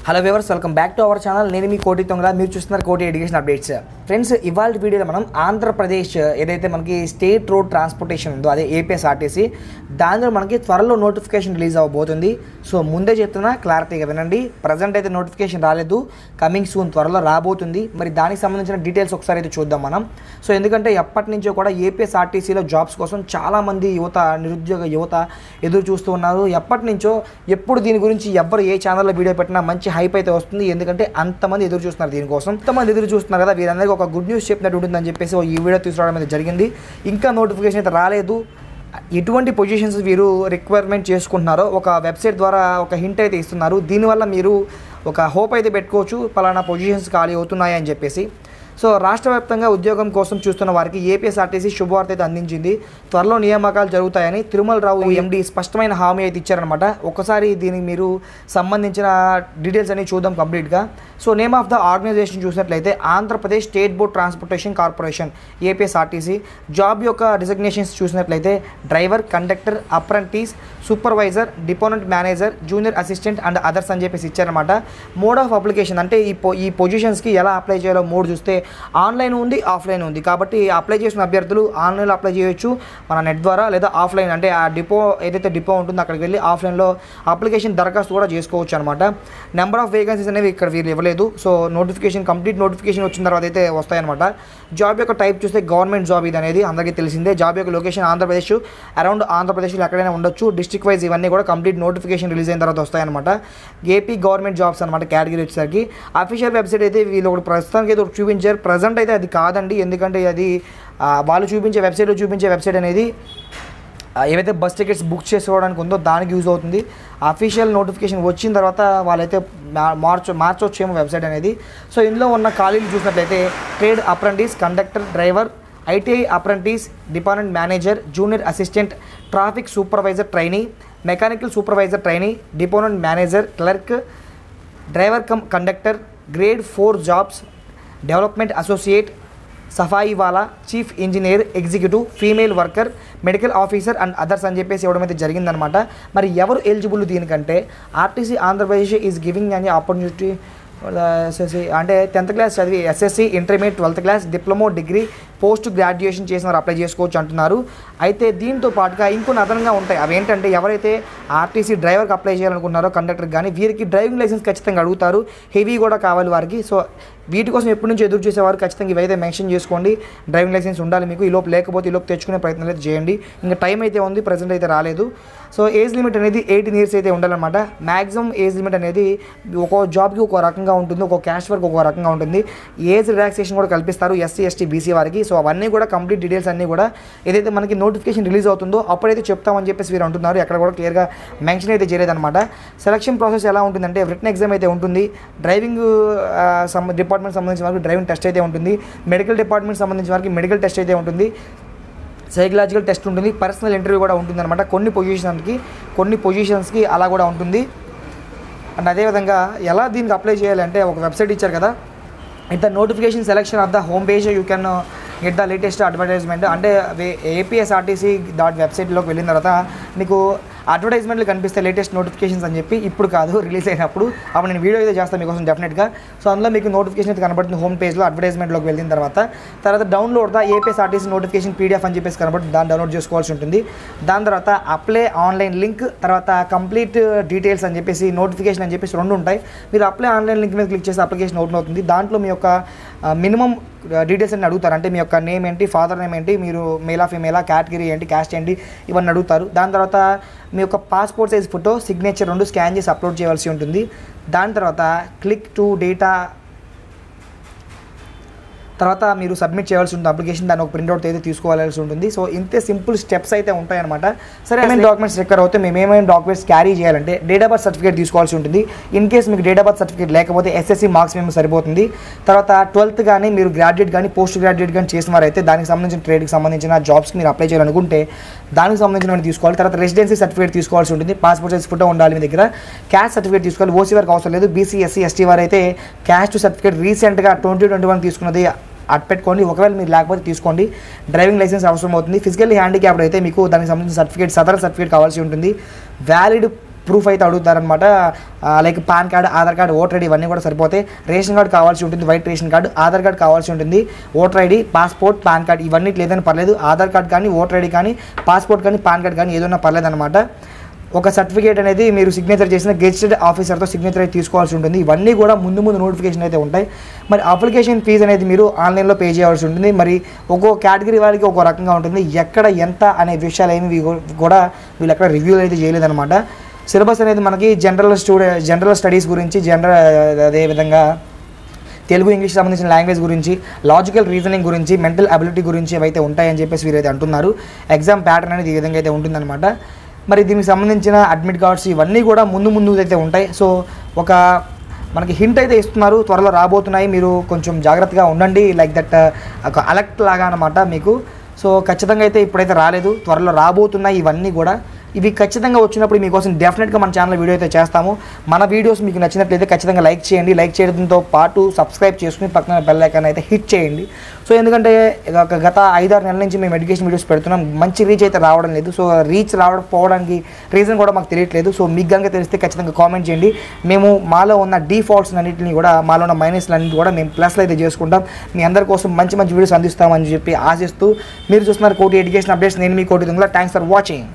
Hello viewers, welcome back to our channel. నేను మీ కోటి తొంగల, మీరు చూస్తున్నారు కోటి ఎడ్యుకేషన్ అప్డేట్స్. ఫ్రెండ్స్, ఇవాళ వీడియోలో మనం ఆంధ్రప్రదేశ్ ఏదైతే మనకి స్టేట్ రోడ్ ట్రాన్స్పోర్టేషన్ ఉందో అదే ఏపీఎస్ఆర్టీసీ, దానిలో మనకి త్వరలో నోటిఫికేషన్ రిలీజ్ అవ్వబోతుంది. సో ముందే చెప్తున్నా, క్లారిటీగా వినండి. ప్రజెంట్ అయితే నోటిఫికేషన్ రాలేదు, కమింగ్ సూన్ త్వరలో రాబోతుంది. మరి దానికి సంబంధించిన డీటెయిల్స్ ఒకసారి అయితే చూద్దాం మనం. సో ఎందుకంటే ఎప్పటి నుంచో కూడా ఏపీఎస్ఆర్టీసీలో జాబ్స్ కోసం చాలామంది నిరుద్యోగ యువత ఎదురు చూస్తూ ఉన్నారు. ఎప్పటి నుంచో ఎప్పుడు దీని గురించి ఎవరు ఏ ఛానల్లో వీడియో పెట్టినా మంచి హైప్ అయితే వస్తుంది. ఎందుకంటే అంతమంది ఎదురు చూస్తున్నారు దీనికోసం. అంతమంది ఎదురు చూస్తున్నారు కదా, వీరందరికీ ఒక గుడ్ న్యూస్ చెప్పినట్టు ఉంటుందని చెప్పేసి ఈ వీడియో తీసుకురావడం అయితే జరిగింది. ఇంకా నోటిఫికేషన్ అయితే రాలేదు. ఎటువంటి పొజిషన్స్ వీరు రిక్వైర్మెంట్ చేసుకుంటున్నారో ఒక వెబ్సైట్ ద్వారా ఒక హింట్ అయితే ఇస్తున్నారు. దీనివల్ల మీరు ఒక హోప్ అయితే పెట్టుకోవచ్చు, పలానా పొజిషన్స్ ఖాళీ అవుతున్నాయి అని చెప్పేసి. సో రాష్ట్ర వ్యాప్తంగా ఉద్యోగం కోసం చూస్తున్న వారికి ఏపీఎస్ఆర్టీసీ శుభవార్త అయితే అందించింది. త్వరలో నియామకాలు జరుగుతాయని తిరుమల రావు ఎండి స్పష్టమైన హామీ అయితే ఇచ్చారనమాట. ఒకసారి దీనికి మీరు సంబంధించిన డీటెయిల్స్ అన్ని చూద్దాం కంప్లీట్గా. So name of the organization చూసినట్లయితే Andhra Pradesh state board transportation corporation APSRTC. Job యొక్క డిజిగ్నేషన్స్ చూసినట్లయితే డ్రైవర్, కండక్టర్, అప్రెంటిస్, సూపర్వైజర్, డిపోనెంట్ manager, junior assistant and others అని చెప్పేసి ఇచ్చారనమాట. మోడ్ ఆఫ్ అప్లికేషన్ అంటే ఈ పొజిషన్స్కి ఎలా అప్లై చేయాలో మోడ్ చూస్తే ఆన్లైన్ ఉంది, ఆఫ్లైన్ ఉంది. కాబట్టి అప్లై చేసిన అభ్యర్థులు ఆన్లైన్లో అప్లై చేయొచ్చు మన నెట్ ద్వారా, లేదా ఆఫ్లైన్ అంటే ఆ ఏదైతే డిపో ఉంటుందో అక్కడికి వెళ్ళి ఆఫ్లైన్లో అప్లికేషన్ దరఖాస్తు కూడా చేసుకోవచ్చు అనమాట. నెంబర్ ఆఫ్ వేకెన్సీస్ అనేవి ఇక్కడ వీళ్ళు ఇవ్వలేదు. సో కంప్లీట్ నోటిఫికేషన్ వచ్చిన తర్వాత అయితే వస్తాయన్నమాట. జాబ్ యొక్క టైప్ చూస్తే గవర్నమెంట్ జాబ్ ఇది అనేది అందరికీ తెలిసిందే. జాబ్ యొక్క లొకేషన్ ఆంధ్రప్రదేశ్, అరౌండ్ ఆంధ్రప్రదేశ్లో ఎక్కడైనా ఉండొచ్చు. డిస్ట్రిక్ట్ వైజ్ ఇవన్నీ కూడా కంప్లీట్ నోటిఫికేషన్ రిలీజ్ అయిన తర్వాత వస్తాయన్నమాట. ఏపీ గవర్నమెంట్ జాబ్స్ అనమాట కేటగిరీ వచ్చేసరికి. అఫీషియల్ వెబ్సైట్ అయితే వీళ్ళు ఒకటి ప్రస్తుతానికి అయితే చూపించారు. ప్రజెంట్ అయితే అది కాదండి, ఎందుకంటే అది వాళ్ళు చూపించే వెబ్సైట్ అనేది ఏవైతే బస్ టికెట్స్ బుక్ చేసుకోవడానికి ఉందో దానికి యూజ్ అవుతుంది. అఫీషియల్ నోటిఫికేషన్ వచ్చిన తర్వాత వాళ్ళైతే మార్చొచ్చేమో వెబ్సైట్ అనేది. సో ఇందులో ఉన్న ఖాళీలు చూసినట్లయితే trade apprentice, conductor, driver, ITI apprentice, department manager, junior assistant, traffic supervisor trainee, mechanical supervisor trainee, department manager, clerk, driver cum conductor, grade 4 jobs, development associate, Safai Wala, chief engineer, executive, female worker, medical officer and others అని చెప్పేసి ఇవ్వడం అయితే జరిగిందనమాట. మరి ఎవరు eligible దీనికంటే RTC Andhra Pradesh is giving అని opportunity SSC అంటే 10th క్లాస్ చదివి SSC, intermediate, 12th class, diploma, degree, post graduation చేసిన వారు అప్లై చేసుకోవచ్చు అంటున్నారు. అయితే దీంతో పాటుగా ఇంకొన్ని అదనంగా ఉంటాయి. అవి ఏంటంటే ఎవరైతే ఆర్టీసీ డ్రైవర్కి అప్లై చేయాలనుకున్నారో కండక్టర్కి కానీ వీరికి డ్రైవింగ్ లైసెన్స్ ఖచ్చితంగా అడుగుతారు. హెవీ కూడా కావాలి వారికి. సో వీటి కోసం ఎప్పటి నుంచి ఎదురు చేసేవారు ఖచ్చితంగా ఇవైతే మెన్షన్ చేసుకోండి. డ్రైవింగ్ లైసెన్స్ ఉండాలి మీకు. ఈలోపు లేకపోతే ఈలోపు తెచ్చుకునే ప్రయత్నం అయితే చేయండి. ఇంకా టైం అయితే ఉంది, ప్రజెంట్ అయితే రాలేదు. సో ఏజ్ లిమిట్ అనేది 18 years అయితే ఉండాలన్నమాట. మ్యాక్సిమం ఏజ్ లిమిట్ అనేది ఒక్కో జాబ్కి ఒక్కో రకంగా ఉంటుంది, ఒక్కో క్యాస్ట్ వరకు ఒక్కో రకంగా ఉంటుంది. ఏజ్ రిలాక్సేషన్ కూడా కల్పిస్తారు ఎస్సీ, ఎస్టీ, బీసీ వారికి. సో అవన్నీ కూడా కంప్లీట్ డీటెయిల్స్ అన్నీ కూడా ఏదైతే మనకి నోటిఫికేషన్ రిలీజ్ అవుతుందో అప్పుడైతే చెప్తామని చెప్పేసి వీరు అంటున్నారు. ఎక్కడ కూడా క్లియర్గా మెన్షన్ అయితే చేయలేదన్నమాట. సెలక్షన్ ప్రాసెస్ ఎలా ఉంటుందంటే రిటన్ ఎగ్జామ్ అయితే ఉంటుంది. డ్రైవింగ్ డిపార్ట్మెంట్ సంబంధించిన వరకు డ్రైవింగ్ టెస్ట్ అయితే ఉంటుంది. మెడికల్ డిపార్ట్మెంట్ సంబంధించిన వరకు మెడికల్ టెస్ట్ అయితే ఉంటుంది. సైకలాజికల్ టెస్ట్ ఉంటుంది. పర్సనల్ ఇంటర్వ్యూ కూడా ఉంటుందన్నమాట. కొన్ని పొజిషన్స్కి అలా కూడా ఉంటుంది. అండ్ అదేవిధంగా ఎలా దీనికి అప్లై చేయాలంటే ఒక వెబ్సైట్ ఇచ్చారు కదా, ఇంత notification selection of the home page you can get the latest advertisement అంటే APSRTC.websiteలోకి వెళ్ళిన తర్వాత మీకు అడ్వర్టైజ్మెంట్లు కనిపిస్తాయి, లేటెస్ట్ నోటిఫికేషన్స్ అని చెప్పి. ఇప్పుడు కాదు, రిలీజ్ అయినప్పుడు. అప్పుడు నేను వీడియో అయితే చేస్తాను మీకోసం డెఫినెట్గా. సో అందులో మీకు నోటిఫికేషన్ అయితే కనబడుతుంది హోమ్ పేజ్లో. అడ్వర్టైజ్మెంట్లోకి వెళ్ళిన తర్వాత download the APSRTC notification PDF అని చెప్పేసి కనబడుతుంది. దాన్ని డౌన్లోడ్ చేసుకోవాల్సి ఉంటుంది. దాని తర్వాత అప్లై ఆన్లైన్ లింక్, తర్వాత కంప్లీట్ డీటెయిల్స్ అని చెప్పేసి నోటిఫికేషన్ అని చెప్పేసి 2 ఉంటాయి. మీరు అప్లై ఆన్లైన్ లింక్ మీద క్లిక్ చేసి అప్లికేషన్ ఓపెన్ అవుతుంది. దాంట్లో మీ యొక్క మినిమం డీటెయిల్స్ అన్ని అడుగుతారు. అంటే మీ యొక్క నేమ్ ఏంటి, ఫాదర్ నేమ్ ఏంటి, మీరు మేలా ఫీమేలా, కేటగిరీ ఏంటి, క్యాస్ట్ ఏంటి, ఇవన్నీ అడుగుతారు. దాని తర్వాత మీ యొక్క passport size photo, signature 2 scan చేసి అప్లోడ్ చేయాల్సి ఉంటుంది. దాని తర్వాత క్లిక్ టు డేటా తర్వాత మీరు సబ్మిట్ చేయాల్సి ఉంటుంది అప్లికేషన్. దాన్ని ఒక ప్రింట్అవుట్ అయితే తీసుకోవాల్సి ఉంటుంది. సో ఇంతే సింపుల్ స్టెప్స్ అయితే ఉంటాయన్నమాట. సరే, ఏమైనా డాక్యుమెంట్స్ రిక్వైర్ అవుతే మేము ఏమైనా డాక్యుమెంట్స్ క్యారీ చేయాలంటే డేట్ ఆఫ్ బర్త్ సర్టిఫికేట్ తీసుకోవాల్సి ఉంటుంది. ఇన్ కేస్ మీకు డేట్ ఆఫ్ బర్త్ సర్టిఫికేట్ లేకపోతే SSC మార్క్స్ మేము సరిపోతుంది. తర్వాత 12th కానీ మీరు గ్రాడ్యుయేట్ కానీ పోస్ట్ గ్రాడ్యుయేట్ కానీ చేసిన వారైతే దానికి సంబంధించిన ట్రేడ్కి సంబంధించిన జాబ్స్కి మీరు అప్లై చేయాలనుకుంటే దానికి సంబంధించిన తీసుకోవాలి. తర్వాత రెసిడెన్సీ సర్టిఫికేట్ తీసుకోవాల్సి ఉంటుంది. పాస్పోర్ట్ సైజ్ ఫోటో ఉండాలి మీ దగ్గర. క్యాస్ట్ సర్టిఫికేట్ తీసుకోవాలి. ఓసీ వారికి అవసరం లేదు. BC, SC, ST వారైతే క్యాస్ట్ సర్టిఫికేట్ రీసెంట్గా 2021 తీసుకున్నది అట్ పెట్టుకోండి. ఒకవేళ మీరు లేకపోతే తీసుకోండి. డ్రైవింగ్ లైసెన్స్ అవసరం అవుతుంది. ఫిజికల్లీ హ్యాండిక్యాప్డ్ అయితే మీకు దానికి సంబంధించిన సర్టిఫికేట్, సదరన్ సర్టిఫికేట్ కావాల్సి ఉంటుంది. వ్యాలిడ్ ప్రూఫ్ అయితే అడుగుతారనమాట. Like PAN card, Aadhaar card, voter ID ఇవన్నీ కూడా సరిపోతాయి. రేషన్ కార్డు కావాల్సి ఉంటుంది, white ration card, Aadhaar card కావాల్సి ఉంటుంది, voter ID, passport, PAN card ఇవన్నీ లేదని పర్లేదు. ఆధార్ కార్డ్ కానీ, ఓటర్ ఐడి కానీ, పాస్పోర్ట్ కానీ, పాన్ కార్డ్ కానీ ఏదైనా పర్లేదు అనమాట. ఒక సర్టిఫికేట్ అనేది మీరు సిగ్నేచర్ చేసిన గెజిటెడ్ ఆఫీసర్తో సిగ్నేచర్ అయితే తీసుకోవాల్సి ఉంటుంది. ఇవన్నీ కూడా ముందు నోటిఫికేషన్ అయితే ఉంటాయి. మరి అప్లికేషన్ ఫీజు అనేది మీరు ఆన్లైన్లో పే చేయాల్సి ఉంటుంది. మరి ఒక్కో కేటగిరీ వాళ్ళకి ఒక్కో రకంగా ఉంటుంది. ఎక్కడ ఎంత అనే విషయాలు ఏమి కూడా వీళ్ళు ఎక్కడ రివ్యూలు అయితే చేయలేదన్నమాట. సిలబస్ అనేది మనకి జనరల్ స్టడీస్ గురించి, అదేవిధంగా తెలుగు, ఇంగ్లీష్ సంబంధించిన లాంగ్వేజ్ గురించి, లాజికల్ రీజనింగ్ గురించి, మెంటల్ అబిలిటీ గురించి అయితే ఉంటాయని చెప్పేసి వీరైతే అంటున్నారు. ఎగ్జామ్ ప్యాటర్న్ అనేది ఈ విధంగా అయితే ఉంటుందన్నమాట. మరి దీనికి సంబంధించిన అడ్మిట్ కార్డ్స్ ఇవన్నీ కూడా ముందు అయితే ఉంటాయి. సో ఒక మనకి హింట్ అయితే ఇస్తున్నారు, త్వరలో రాబోతున్నాయి, మీరు కొంచెం జాగ్రత్తగా ఉండండి. లైక్ దట్ ఒక అలర్ట్ లాగా అనమాట మీకు. సో ఖచ్చితంగా అయితే ఇప్పుడైతే రాలేదు, త్వరలో రాబోతున్నాయి ఇవన్నీ కూడా. ఇవి ఖచ్చితంగా వచ్చినప్పుడు మీకోసం డెఫినెట్గా మన ఛానల్ వీడియో అయితే చేస్తాము. మన వీడియోస్ మీకు నచ్చినట్లయితే ఖచ్చితంగా లైక్ చేయండి. లైక్ చేయడంతో పాటు సబ్స్క్రైబ్ చేసుకుని పక్కన బెల్ ఐకాన్ అయితే హిట్ చేయండి. సో ఎందుకంటే గత 5-6 నెలల నుంచి మేము ఎడ్యుకేషన్ వీడియోస్ పెడుతున్నాం, మంచి రీచ్ అయితే రావడం లేదు. సో రీచ్ రావడానికి రీజన్ కూడా మాకు తెలియట్లేదు. సో మీకు కనుక తెలిస్తే ఖచ్చితంగా కామెంట్ చేయండి. మేము మాలో ఉన్న డిఫాల్ట్స్ అన్నింటినీ కూడా, మాలో ఉన్న మైనస్లు అన్నింటినీ కూడా మేము ప్లస్లు అయితే చేసుకుంటాం. మీ అందరి కోసం మంచి వీడియోస్ అందిస్తామని చెప్పి ఆశిస్తూ మీరు చూస్తున్నారు కోటి ఎడ్యుకేషన్ అప్డేట్స్. నేను మీ కోటి దొంగల. Thanks for watching.